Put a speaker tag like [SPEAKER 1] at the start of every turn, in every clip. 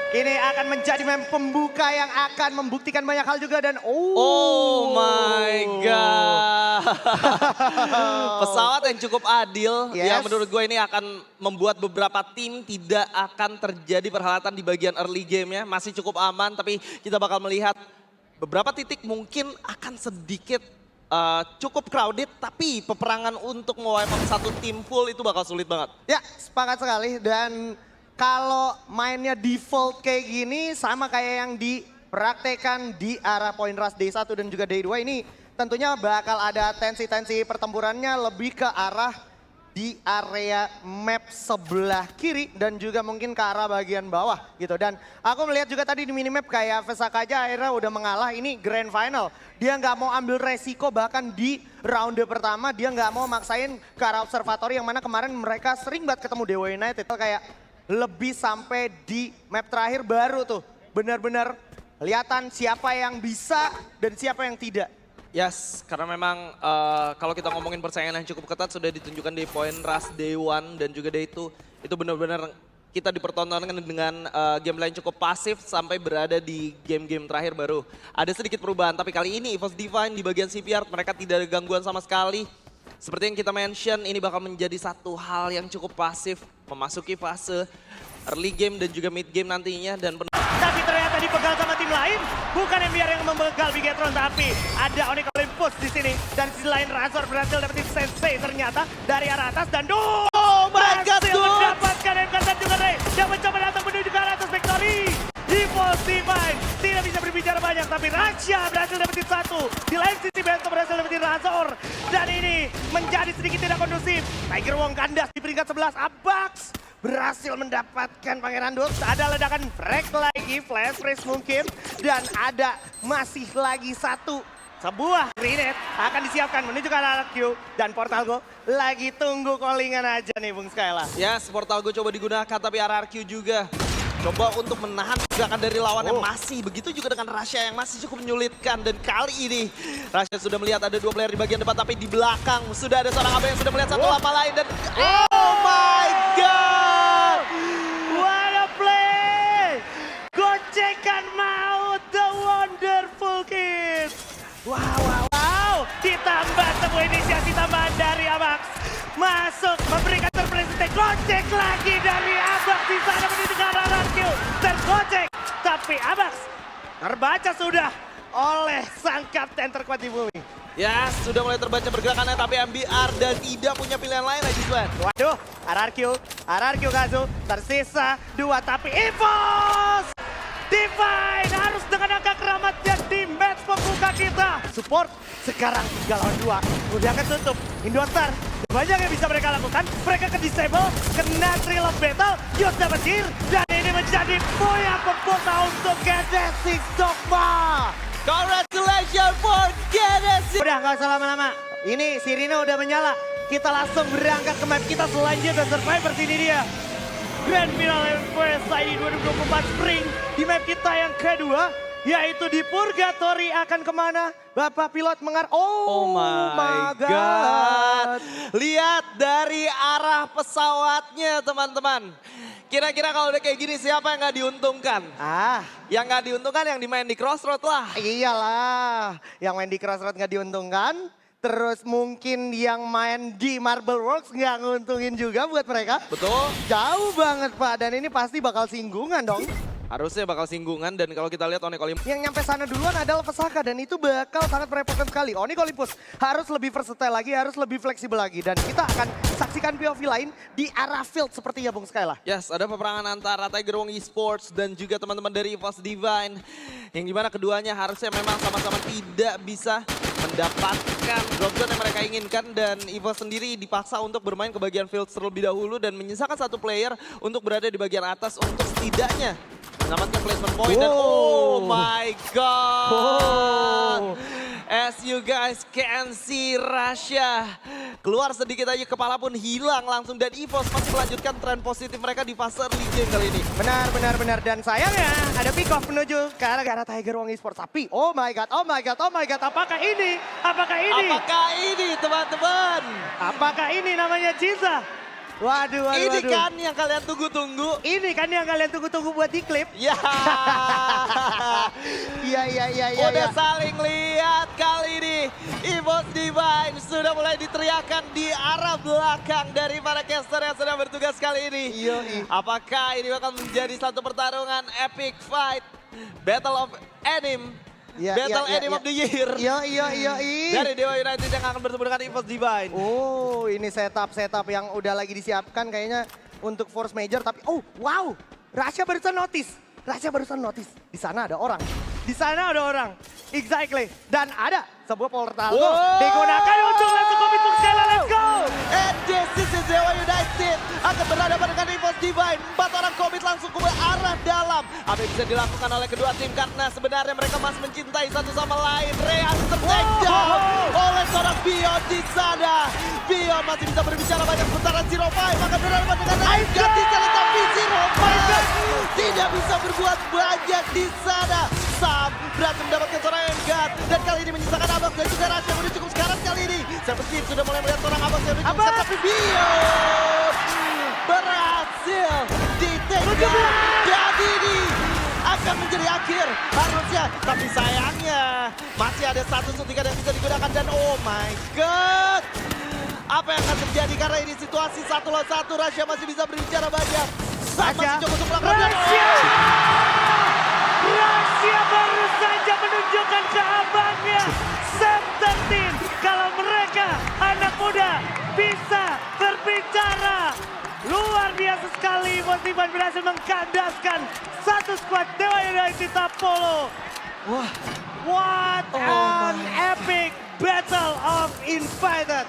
[SPEAKER 1] Ini akan menjadi map pembuka yang akan membuktikan banyak hal juga dan
[SPEAKER 2] Oh my god. Pesawat yang cukup adil yang menurut gue ini akan membuat beberapa tim tidak akan terjadi perhelatan di bagian early game ya. Masih cukup aman tapi kita bakal melihat beberapa titik mungkin akan sedikit cukup crowded tapi peperangan untuk mewipe out satu tim full itu bakal sulit banget.
[SPEAKER 1] Ya, sepakat sekali dan kalau mainnya default kayak gini sama kayak yang dipraktekan di arah Point Rush Day 1 dan juga Day 2 ini tentunya bakal ada tensi-tensi pertempurannya lebih ke arah di area map sebelah kiri dan juga mungkin ke arah bagian bawah gitu. Dan aku melihat juga tadi di minimap kayak Vesaka aja akhirnya udah mengalah, ini grand final. Dia nggak mau ambil resiko bahkan di ronde pertama dia nggak mau maksain ke arah observatory yang mana kemarin mereka sering banget ketemu Dewa United. Kayak lebih sampai di map terakhir baru tuh benar-benar kelihatan siapa yang bisa dan siapa yang tidak.
[SPEAKER 2] Yes, karena memang kalau kita ngomongin persaingan yang cukup ketat sudah ditunjukkan di Point Rush Day 1 dan juga Day 2. Itu benar-benar kita dipertontonkan dengan game lain cukup pasif sampai berada di game-game terakhir baru. Ada sedikit perubahan, tapi kali ini EVOS Divine di bagian CPR mereka tidak ada gangguan sama sekali. Seperti yang kita mention, ini bakal menjadi satu hal yang cukup pasif memasuki fase early game dan juga mid game nantinya dan
[SPEAKER 3] tapi ternyata dipegal sama tim lain. Bukan MBR yang membegal Bigetron, tapi ada Onyx Olympus di sini. Dan di sisi lain Razor berhasil dapetin Sensei ternyata dari arah atas dan
[SPEAKER 2] oh my god,
[SPEAKER 3] berhasil mendapatkan MK dan juga Ray yang mencoba datang menuju ke arah atas victory. EVOS Divine tidak bisa berbicara banyak tapi Rasha berhasil dapetin satu. Di lain sisi Bento berhasil dapetin Razor. Dan ini menjadi sedikit tidak kondusif. Tiger Wong kandas di peringkat 11. Abax berhasil mendapatkan Pangeran Dux. Ada ledakan break lagi, flash freeze mungkin. Dan ada masih lagi satu. Sebuah grenade akan disiapkan menuju ke arah Q. Dan Portal Go lagi tunggu callingan aja nih Bung Skyla.
[SPEAKER 2] Yes, Portal Go coba digunakan tapi RRQ juga coba untuk menahan gerakan dari lawan yang masih. Begitu juga dengan Rasha yang masih cukup menyulitkan. Dan kali ini Rasha sudah melihat ada dua player di bagian depan tapi di belakang sudah ada seorang AB yang sudah melihat satu lapa lain. Dan oh my god!
[SPEAKER 3] What a play! Gocekan maut, the wonderful kids. Wow. Ditambah sebuah inisiasi tambahan dari Abax. Masuk, memberikan surprise attack. Gocek lagi dari Abax di sana menuju ke arah Rankil. Tergocek, tapi Abax terbaca sudah oleh sang kapten terkuat di bumi.
[SPEAKER 2] Ya, sudah mulai terbaca pergerakannya tapi MBR dan tidak punya pilihan lain lagi Swan.
[SPEAKER 3] Waduh, RRQ Kazu, tersisa dua tapi EVOS Divine harus dengan angka keramatnya di match pembuka kita. Support sekarang 3 lawan 2, udah ketutup. Indostar, banyak yang bisa mereka lakukan. Mereka ke disable, kena Trill of Battle, Yos dapat heal, dan ini menjadi poin pembuka untuk Genesis Dogma.
[SPEAKER 2] Congratulations for Genesis.
[SPEAKER 3] Udah gak usah lama-lama, ini sirine udah menyala. Kita langsung berangkat ke map kita selanjutnya, Survivor sini dia. Grand Final MVS ID 2024 Spring di map kita yang kedua, yaitu di Purgatory. Akan kemana? Bapak pilot
[SPEAKER 2] Oh my god. Lihat dari arah pesawatnya teman-teman. Kira-kira kalau udah kayak gini siapa yang gak diuntungkan? Yang gak diuntungkan yang dimain di Crossroad lah.
[SPEAKER 1] Iyalah, yang main di Crossroad nggak diuntungkan. Terus mungkin yang main di Marble Works nggak nguntungin juga buat mereka.
[SPEAKER 2] Betul.
[SPEAKER 1] Jauh banget Pak, dan ini pasti bakal singgungan dong.
[SPEAKER 2] Harusnya bakal singgungan dan kalau kita lihat Onyx Olympus.
[SPEAKER 1] Yang nyampe sana duluan adalah Vesaka dan itu bakal sangat merepotkan sekali. Onyx Olympus harus lebih versatile lagi, harus lebih fleksibel lagi. Dan kita akan saksikan POV lain di arah field sepertinya Bung Skyla.
[SPEAKER 2] Yes, ada peperangan antara Tiger Wong Esports dan juga teman-teman dari EVOS Divine. Yang dimana keduanya harusnya memang sama-sama tidak bisa mendapatkan drop zone yang mereka inginkan. Dan EVOS sendiri dipaksa untuk bermain ke bagian field terlebih dahulu dan menyisakan satu player untuk berada di bagian atas untuk setidaknya menamatkan placement point. Dan oh my god. As you guys can see, Rasha keluar sedikit aja, kepala pun hilang langsung. Dan EVOS masih melanjutkan tren positif mereka di fase early game kali ini.
[SPEAKER 1] Benar. Dan sayangnya ada pick off menuju ke arah Tiger Wong Esports. Tapi oh my god.
[SPEAKER 3] Apakah ini?
[SPEAKER 2] Apakah ini teman-teman?
[SPEAKER 3] Apakah ini namanya Jiza?
[SPEAKER 1] Waduh, waduh,
[SPEAKER 2] Ini
[SPEAKER 1] waduh.
[SPEAKER 2] kan yang kalian tunggu-tunggu.
[SPEAKER 3] Ini kan yang kalian tunggu-tunggu buat di klip.
[SPEAKER 2] Ya.
[SPEAKER 1] Iya.
[SPEAKER 2] Udah saling lihat kali ini. EVOS Divine sudah mulai diteriakan di arah belakang dari para caster yang sedang bertugas kali ini.
[SPEAKER 1] Yoi.
[SPEAKER 2] Apakah ini bakal menjadi satu pertarungan epic fight? Battle of Anim.
[SPEAKER 1] Iya,
[SPEAKER 2] Battle
[SPEAKER 1] iya,
[SPEAKER 2] Anim
[SPEAKER 1] iya.
[SPEAKER 2] of the Year.
[SPEAKER 1] Iya.
[SPEAKER 2] Dari Dewa United yang akan bertemu dengan EVOS Divine.
[SPEAKER 1] Oh, ini setup yang udah lagi disiapkan kayaknya untuk force major. Tapi, oh wow, Rasha barusan notice. Di sana ada orang.
[SPEAKER 3] Di sana ada orang. Exactly.
[SPEAKER 1] Dan ada sebuah portal.
[SPEAKER 2] Wow.
[SPEAKER 3] Digunakan untuk langsung komitmen sekali. Let's go.
[SPEAKER 2] And this is Dewa United akan berhadapan dengan EVOS Divine. 4 orang komit langsung ke arah dalam. Apa yang bisa dilakukan oleh kedua tim karena sebenarnya mereka masih mencintai satu sama lain. Ray harus take down oleh seorang Bion di sana. Bion masih bisa berbicara banyak sementara Zero Five akan berhadapan dengan Aimgat di sana tapi Zero Five tidak bisa berbuat banyak di sana. Sam berhasil mendapatkan seorang Aimgat dan kali ini menyisakan Abang dan juga Rasha udah cukup sekarang kali ini. Seperti sudah mulai melihat seorang Abang yang udah cukup sekarang tapi Bion berhasil di take down dan ini akan menjadi akhir harusnya. Tapi sayangnya masih ada satu suntikan yang bisa digunakan dan oh my god. Apa yang akan terjadi karena ini situasi 1 lawan 1. Rasha masih bisa berbicara banyak. Sam masih coba untuk melakukan.
[SPEAKER 3] Rasha baru saja menunjukkan ke abangnya. Sam 13. Kalau mereka anak muda bisa berbicara. Luar biasa sekali. EVOS Divine berhasil mengkandaskan satu skuad Dewa United Apollo.
[SPEAKER 2] Wah,
[SPEAKER 3] What an epic battle of invited.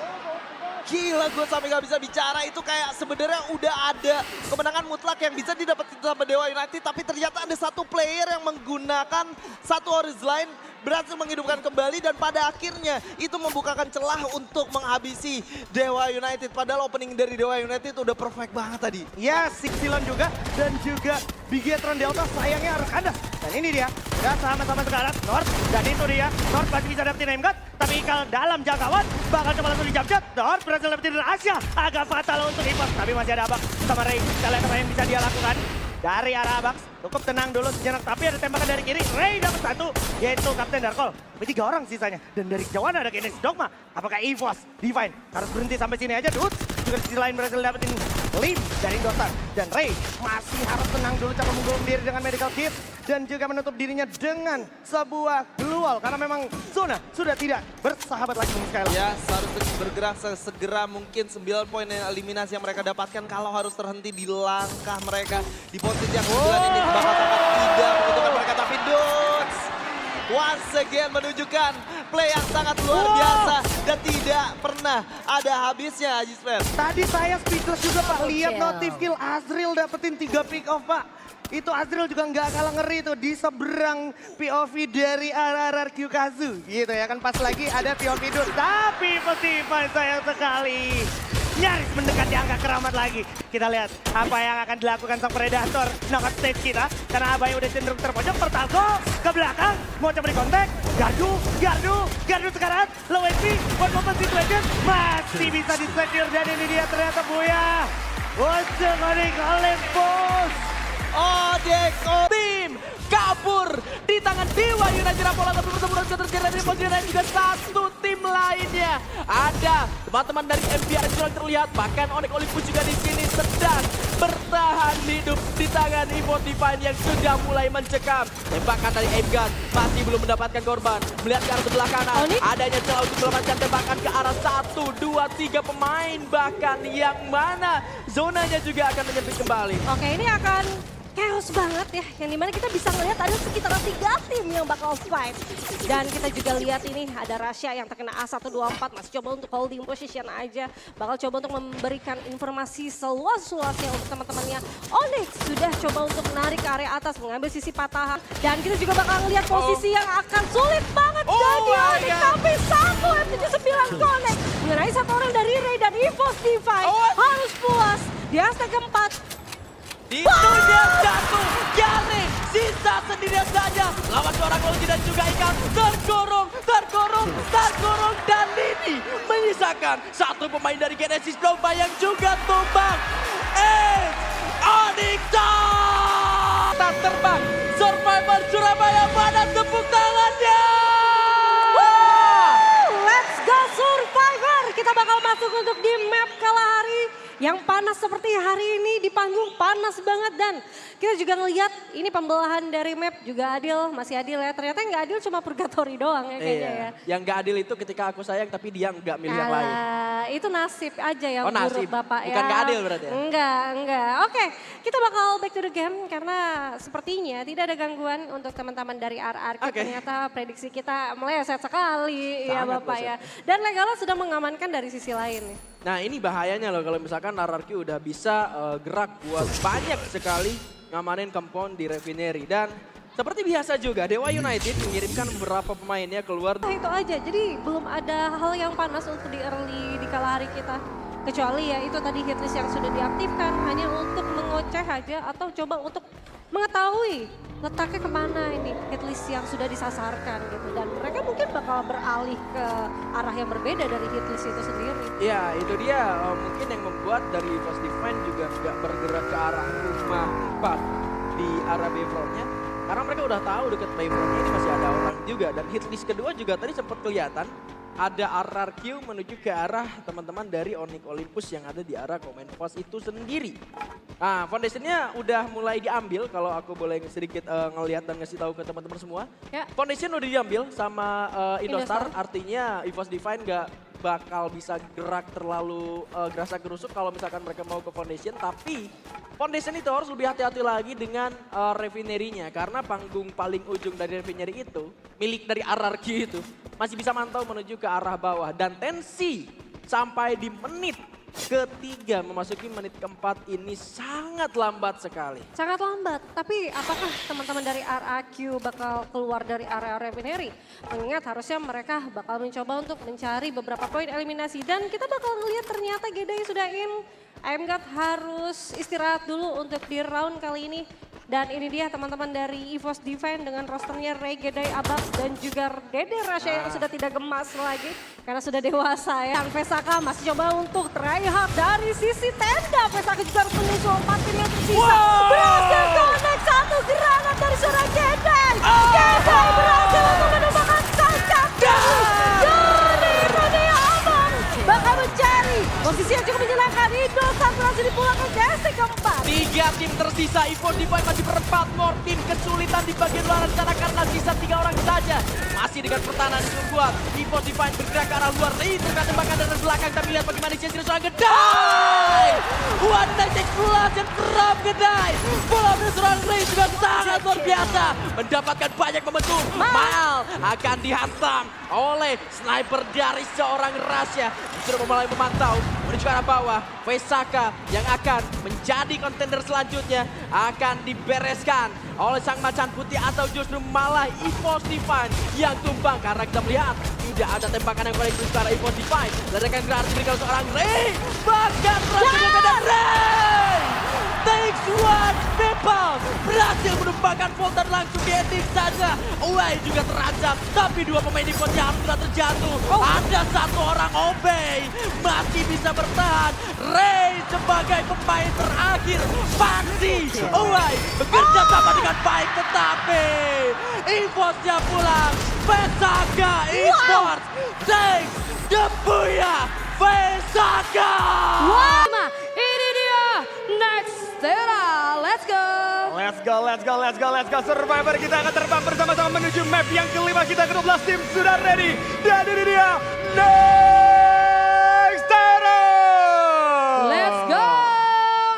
[SPEAKER 2] gila gue sampai gak bisa bicara. Itu kayak sebenarnya udah ada kemenangan mutlak yang bisa didapetin sama Dewa United. Tapi ternyata ada satu player yang menggunakan satu Horizon berhasil menghidupkan kembali dan pada akhirnya itu membukakan celah untuk menghabisi Dewa United. Padahal opening dari Dewa United udah perfect banget tadi.
[SPEAKER 3] Ya, Sixilon juga dan juga Bigetron Delta sayangnya harus kandas. Dan ini dia, udah sama-sama sekarang, North. Dan itu dia, North masih bisa dapetin Aimgat. Tapi kalau dalam jangkauan, bakal coba langsung dijamjat. North berhasil dapetin Rasha, agak fatal untuk EVOS. Tapi masih ada Abax sama Ray, kita lihat apa yang bisa dia lakukan. Dari arah Abax, cukup tenang dulu sejenak. Tapi ada tembakan dari kiri, Ray dapat satu, yaitu Kapten Darkol. Tapi 3 orang sisanya. Dan dari kejauhan ada Genesis Dogma. Apakah EVOS Divine harus berhenti sampai sini aja, Dude? Juga di sisi lain berhasil dapetin Lim dari Dotan. Dan Ray masih harus tenang dulu cara menggulung diri dengan medical kit. Dan juga menutup dirinya dengan sebuah glual. Karena memang zona sudah tidak bersahabat lagi dengan Skylar.
[SPEAKER 2] Ya, harus bergerak segera mungkin 9 poin eliminasi yang mereka dapatkan kalau harus terhenti di langkah mereka. Di posisi yang kebetulan ini bakal sangat tidak menguntungkan mereka. Tapi Dudes once again menunjukkan play yang sangat luar biasa dan tidak pernah ada habisnya, Ajisper.
[SPEAKER 3] Tadi saya speechless juga Pak, lihat
[SPEAKER 4] Gokil.
[SPEAKER 3] notif kill Azril dapetin 3 pick off Pak. Itu Azril juga nggak kalah ngeri tuh di seberang POV dari RRR Kyukazu. Gitu ya kan, pas lagi ada POV Dude. Tapi Divine sayang sekali. Nyaris mendekati angka keramat lagi. Kita lihat apa yang akan dilakukan sang Predator nomor stage kita. Karena Abai udah cenderung terpojok, Pertalko ke belakang. Mau coba dikontak, Gardu sekarang. Low HP, buat moment situation. Masih bisa disecure dan ini dia ternyata Buya. Ujung oleh bos.
[SPEAKER 2] Odeko tim kabur di tangan Dewa United Apollo tapi pertempuran sudah terjadi dari posisi dan juga satu tim lainnya. Ada teman-teman dari MPR sudah terlihat, bahkan Onyx Olympus juga di sini sedang bertahan hidup di tangan EVOS Divine yang sudah mulai mencekam. Tembakan dari Aimgat masih belum mendapatkan korban. Melihat ke arah sebelah kanan,
[SPEAKER 4] Onyx?
[SPEAKER 2] adanya celah untuk mendapatkan tembakan ke arah 1, 2, 3 pemain bahkan yang mana zonanya juga akan menyempit kembali.
[SPEAKER 4] Oke, ini akan chaos banget ya, yang dimana kita bisa ngelihat ada sekitar 3 tim yang bakal fight. Dan kita juga lihat ini ada Rasha yang terkena A124, masih coba untuk holding position aja. Bakal coba untuk memberikan informasi seluas-luasnya untuk teman-temannya. Onyx sudah coba untuk menarik ke area atas, mengambil sisi patahan. Dan kita juga bakal ngelihat posisi yang akan sulit banget bagi Onyx. Tapi satu M79 connect, mengenai satu orang dari Ray dan EVOS Divine. Harus puas di hashtag keempat.
[SPEAKER 2] Itu dia jatuh, Gary sisa sendirian saja. Lawan seorang Golgi dan juga Ikan tergorong dan ini
[SPEAKER 5] menyisakan satu pemain dari Genesis Dogma yang juga tumbang. Onyxa! Tak terbang, Survivor Surabaya pada tepuk tangannya!
[SPEAKER 4] Let's go Survivor! Kita bakal masuk untuk di map Kalahari yang panas seperti hari ini di panggung panas banget dan kita juga ngelihat ini pembelahan dari map juga adil, masih adil ya. Ternyata yang gak adil cuma Purgatory doang ya kayaknya ya.
[SPEAKER 5] Yang gak adil itu ketika aku sayang tapi dia nggak milih yang lain.
[SPEAKER 4] Itu nasib aja yang
[SPEAKER 5] Oh, nasib.
[SPEAKER 4] buruk Bapak ya.
[SPEAKER 5] Bukan gak adil berarti ya?
[SPEAKER 4] Enggak. Oke, kita bakal back to the game karena sepertinya tidak ada gangguan untuk teman-teman dari RRQ.
[SPEAKER 5] Oke.
[SPEAKER 4] Ternyata prediksi kita meleset sekali ya
[SPEAKER 5] Sangat
[SPEAKER 4] Bapak
[SPEAKER 5] meleset.
[SPEAKER 4] ya. Dan Legalo sudah mengamankan dari sisi lain nih.
[SPEAKER 5] Nah ini bahayanya loh kalau misalkan RRQ udah bisa gerak buat banyak sekali ngamanin compound di Refinery. Dan seperti biasa juga Dewa United mengirimkan beberapa pemainnya keluar.
[SPEAKER 4] Itu aja, jadi belum ada hal yang panas untuk di early di Kalahari kita. Kecuali ya itu tadi hitlist yang sudah diaktifkan hanya untuk mengoceh aja atau coba untuk mengetahui letaknya kemana ini hitlist yang sudah disasarkan gitu. Dan mereka mungkin bakal beralih ke arah yang berbeda dari hitlist itu sendiri.
[SPEAKER 5] Ya itu dia mungkin yang membuat dari First Defense juga nggak bergerak ke arah rumah 4 di arah Bayfront-nya. Karena mereka udah tahu dekat Bayfront-nya ini masih ada orang juga. Dan hitlist kedua juga tadi sempat kelihatan ada RRQ menuju ke arah teman-teman dari Onyx Olympus yang ada di arah Command Post itu sendiri. Nah, foundation-nya udah mulai diambil kalau aku boleh sedikit ngelihat dan ngasih tahu ke teman-teman semua.
[SPEAKER 4] Ya.
[SPEAKER 5] Foundation udah diambil sama Indostar,
[SPEAKER 4] Indostar.
[SPEAKER 5] artinya EVOS Divine nggak bakal bisa gerak terlalu gerasa gerusuk kalau misalkan mereka mau ke Foundation. Tapi Foundation itu harus lebih hati-hati lagi dengan Refinery-nya. Karena panggung paling ujung dari Refinery itu, milik dari RRQ itu, masih bisa mantau menuju ke arah bawah. Dan tensi sampai di menit ketiga memasuki menit keempat ini sangat lambat sekali.
[SPEAKER 4] Sangat lambat, tapi apakah teman-teman dari RRQ bakal keluar dari area Refinery? Mengingat harusnya mereka bakal mencoba untuk mencari beberapa poin eliminasi. Dan kita bakal ngelihat ternyata Gedai sudah in. IMGAT harus istirahat dulu untuk di round kali ini. Dan ini dia teman-teman dari EVOS Divine dengan rosternya Ray, Gedai, Abax dan juga Dede Rasha yang sudah tidak gemas lagi. Karena sudah dewasa ya. Vesaka masih coba untuk try hard dari sisi tenda. Vesaka juga harus menyusul 4 tim yang tersisa. Berhasil connect satu granat dari seorang Gedai. Gedai berhasil untuk menumbangkan Saka. Dari Rodeo Abang bakal mencari posisi yang cukup menyenangkan. Indostar berhasil dipulangkan Jesse keempat.
[SPEAKER 5] 3 tim tersisa, EVOS Divine masih berempat. More tim kesulitan di bagian luar sana karena sisa 3 orang saja. Masih dengan pertahanan yang kuat, EVOS Divine bergerak ke arah luar. Terkena tembakan dari belakang, tapi lihat bagaimana Jesse seorang Gedai. One night explosion from Gedai. Bola dari seorang Ray juga sangat luar biasa. Mendapatkan banyak momentum. Mal akan dihantam oleh sniper dari seorang Rasha. Sudah mulai memantau menuju ke arah bawah. Vesaka yang akan menjadi kontender selanjutnya akan dibereskan oleh sang macan putih atau justru malah EVOS Divine yang tumbang karena kita melihat tidak ada tembakan yang kolektif ke arah EVOS Divine. Ledakan gerak diberikan seorang Ray, bahkan berhasil kepada Ray. Takes one, Nepal berhasil menumbangkan Voltan langsung di ending saja. Uai juga terancam, tapi 2 pemain di Jahat sudah terjatuh. Ada 1 orang Obey masih bisa bertahan. Ray sebagai pemain terakhir pasti Uai bekerja sama dengan baik, tetapi EVOS-nya pulang. Vesaka Esports takes the booyah. Vesaka!
[SPEAKER 4] Wah, ini dia next Stella. Let's go.
[SPEAKER 3] Let's go. Survivor kita akan terbang bersama-sama menuju map yang kelima. Kita ke-12 tim sudah ready. Dan ini dia Next Terror.
[SPEAKER 6] Let's go.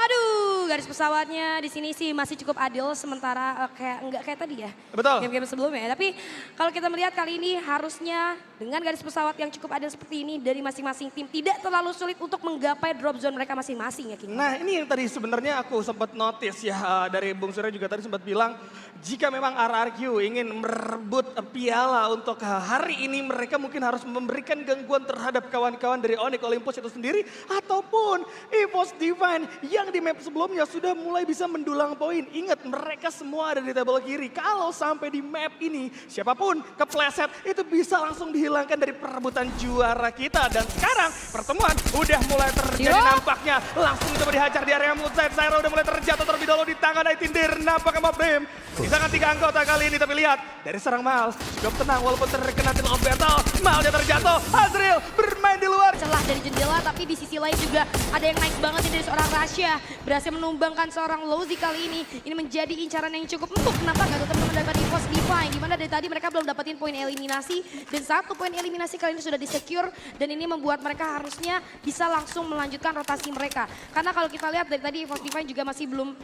[SPEAKER 6] Aduh, garis pesawatnya di sini sih masih cukup adil sementara kayak enggak kayak tadi ya.
[SPEAKER 3] Betul.
[SPEAKER 6] Game-game sebelumnya. Tapi kalau kita melihat kali ini harusnya dengan garis pesawat yang cukup adil seperti ini dari masing-masing tim tidak terlalu sulit untuk menggapai drop zone mereka masing-masing ya King.
[SPEAKER 7] Nah ini yang tadi sebenarnya aku sempat notice ya dari Bung Surya juga tadi sempat bilang jika memang RRQ ingin merebut piala untuk hari ini mereka mungkin harus memberikan gangguan terhadap kawan-kawan dari Onyx Olympus itu sendiri ataupun EVOS Divine yang di map sebelumnya sudah sudah mulai bisa mendulang poin. Ingat, mereka semua ada di tabel kiri. Kalau sampai di map ini, siapapun kepleset itu bisa langsung dihilangkan dari perebutan juara kita. Dan sekarang pertemuan udah mulai terjadi nampaknya. Langsung coba dihajar di area outside. Zaira udah mulai terjatuh terlebih dahulu di tangan Nightingale. Nampaknya Mabrim. Misalkan 3 anggota kali ini, tapi lihat dari serang Mal cukup tenang walaupun terkena till of battle. Malnya terjatuh, Azriel bermain di luar.
[SPEAKER 6] Celah dari jendela, tapi di sisi lain juga ada yang nice banget nih dari seorang Rasya. Berhasil menumbangkan seorang Lozi kali ini. Ini menjadi incaran yang cukup empuk. Kenapa gak tetap mendapat EVOS Divine? Dimana dari tadi mereka belum dapetin poin eliminasi. Dan 1 poin eliminasi kali ini sudah di-secure. Dan ini membuat mereka harusnya bisa langsung melanjutkan rotasi mereka. Karena kalau kita lihat dari tadi EVOS Divine juga masih belum,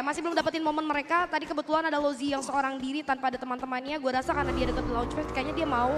[SPEAKER 6] masih belum dapetin momen mereka. Tadi kebetulan ada Lozi yang seorang diri tanpa ada teman-temannya. Gue rasa karena dia dekat launchpad, kayaknya dia mau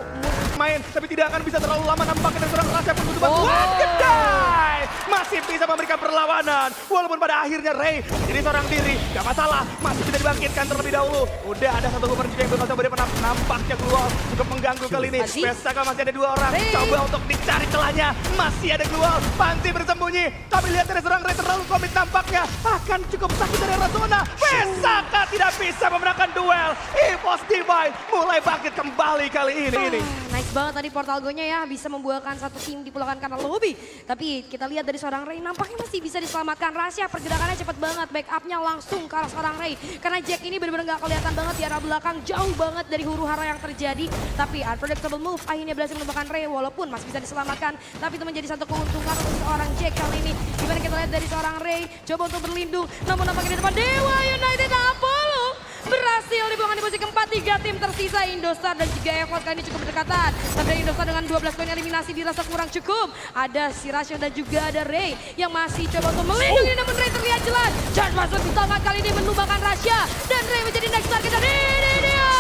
[SPEAKER 7] main, tapi tidak akan bisa terlalu lama nampaknya dari seorang Rasya pun butuh bantuan. Kedai masih bisa memberikan perlawanan. Walaupun pada akhirnya Ray jadi seorang diri, gak masalah, masih bisa dibangkitkan terlebih dahulu. Udah ada 1 Cooper juga yang bakal coba dia nampaknya keluar, cukup mengganggu kali ini. Pesaka masih ada 2 orang, coba untuk dicari celahnya. Masih ada keluar, Panti bersembunyi. Tapi lihat dari seorang Ray terlalu komit nampaknya. Akan cukup sakit dari arah zona. Pesaka tidak bisa memenangkan duel. EVOS Divine mulai bangkit kembali kali ini.
[SPEAKER 6] nice banget tadi Portal Go-nya ya, bisa membuahkan satu tim dipulangkan karena lobby. Tapi kita lihat dari seorang Ray nampaknya masih bisa diselamatkan. Rasya pergerakannya cepat banget, backupnya langsung ke arah seorang Ray. Karena Jack ini benar-benar gak kelihatan banget di arah belakang, jauh banget dari huru hara yang terjadi. Tapi unpredictable move akhirnya berhasil menemukan Ray walaupun masih bisa diselamatkan. Tapi itu menjadi satu keuntungan untuk seorang Jack kali ini. Dimana kita lihat dari seorang Ray coba untuk berlindung, namun nampaknya di depan Dewa United Apollo berhasil dibuangkan di posisi keempat. 3 tim tersisa, Indostar dan juga EVOS kali ini cukup berdekatan. Tapi Indostar dengan 12 poin eliminasi dirasa kurang cukup. Ada si Rasya dan juga ada Ray yang masih coba untuk melindungi, namun Ray terlihat jelas. Charge masuk di tangan kali ini menumbangkan Rasya dan Ray menjadi next target. Dan ini dia,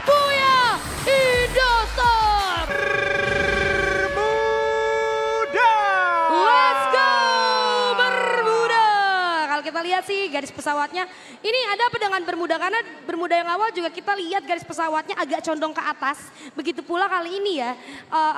[SPEAKER 6] Buya Indostar. Let's go Bermuda. Kalau kita lihat sih garis pesawatnya ini ada apa dengan Bermuda, karena Bermuda yang awal juga kita lihat garis pesawatnya agak condong ke atas. Begitu pula kali ini ya,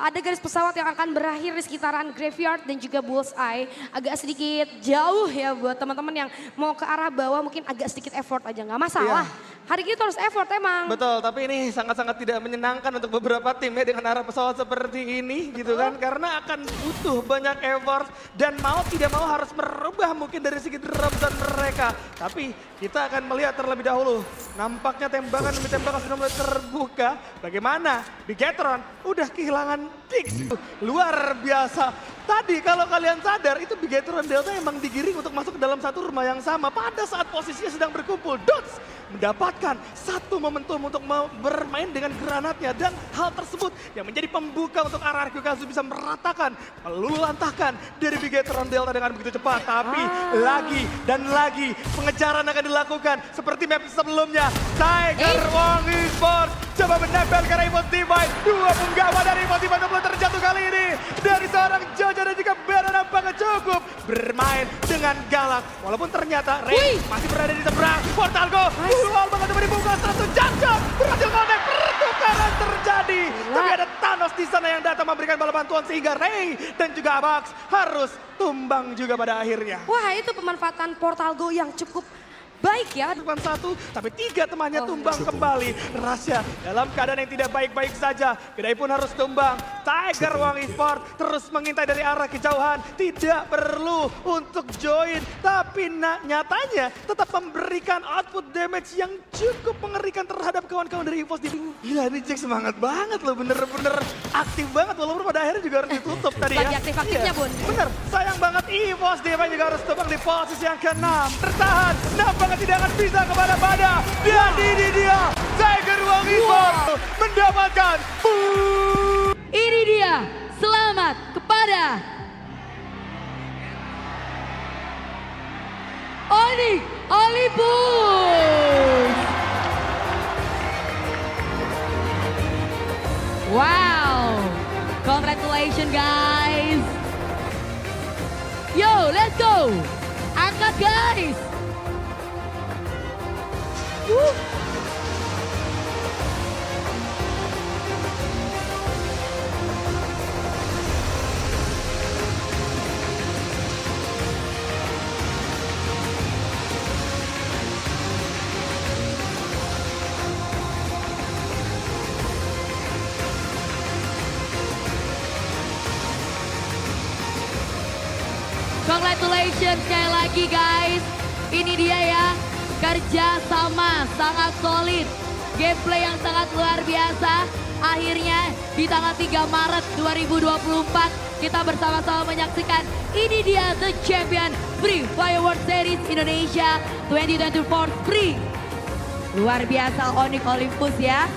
[SPEAKER 6] ada garis pesawat yang akan berakhir di sekitaran Graveyard dan juga Bullseye. Agak sedikit jauh ya buat teman-teman yang mau ke arah bawah, mungkin agak sedikit effort aja, nggak masalah. Hari ini terus effort emang.
[SPEAKER 7] Betul, tapi ini sangat-sangat tidak menyenangkan untuk beberapa tim ya dengan arah pesawat seperti ini gitu kan. Karena akan butuh banyak effort dan mau tidak mau harus merubah mungkin dari segi drop zone mereka. Tapi kita akan melihat terlebih dahulu. Nampaknya tembakan demi tembakan sudah mulai terbuka. Bagaimana Bigetron udah kehilangan Dix. Luar biasa. Tadi kalau kalian sadar itu Bigetron Delta emang digiring untuk masuk ke dalam satu rumah yang sama. Pada saat posisinya sedang berkumpul, Dots mendapatkan satu momentum untuk bermain dengan granatnya. Dan hal tersebut yang menjadi pembuka untuk RRQ Kazu bisa meratakan, meluluhlantahkan dari Bigetron Delta dengan begitu cepat. Tapi lagi dan lagi pengejaran akan dilakukan seperti map sebelumnya. Tiger Wong Esports coba menempel ke EVOS Divine. 2 penggawa dari EVOS Divine belum terjatuh kali ini. Dari seorang Jojo dan juga Bera nampaknya cukup bermain dengan galak. Walaupun ternyata Ray masih berada di seberang. Portal Go. Luar banget coba dibuka. 100 jam. Berhasil connect. Pertukaran terjadi. Tapi ada Thanos di sana yang datang memberikan bala bantuan sehingga Ray dan juga Abax harus tumbang juga pada akhirnya.
[SPEAKER 6] Wah, itu pemanfaatan Portal Go yang cukup baik ya.
[SPEAKER 7] Bukan 1, tapi 3 temannya tumbang kembali. Rasya dalam keadaan yang tidak baik-baik saja. Kedai pun harus tumbang. Tiger Wang Esports terus mengintai dari arah kejauhan. Tidak perlu untuk join. Tapi nyatanya tetap memberikan output damage yang cukup mengerikan terhadap kawan-kawan dari EVOS. Gila ini Jack semangat banget loh. Bener-bener aktif banget. Walaupun pada akhirnya juga harus ditutup tadi ya.
[SPEAKER 6] Lagi aktif-aktifnya Bun.
[SPEAKER 7] Bener, sayang banget EVOS dia juga harus tumbang di posisi yang ke-6. Tertahan, nampaknya tidak akan bisa kemana-mana. Dan ini dia, Tiger Wong Esports mendapatkan
[SPEAKER 6] Ini dia, selamat kepada Onyx Olympus. Wow, congratulations guys. Yo, let's go. Angkat guys. Congratulations sekali lagi guys. Ini dia ya, kerja sama sangat solid. Gameplay yang sangat luar biasa. Akhirnya di tanggal 3 Maret 2024 kita bersama-sama menyaksikan ini dia The Champion Free Fire World Series Indonesia 2024 Spring. Luar biasa Onyx Olympus ya.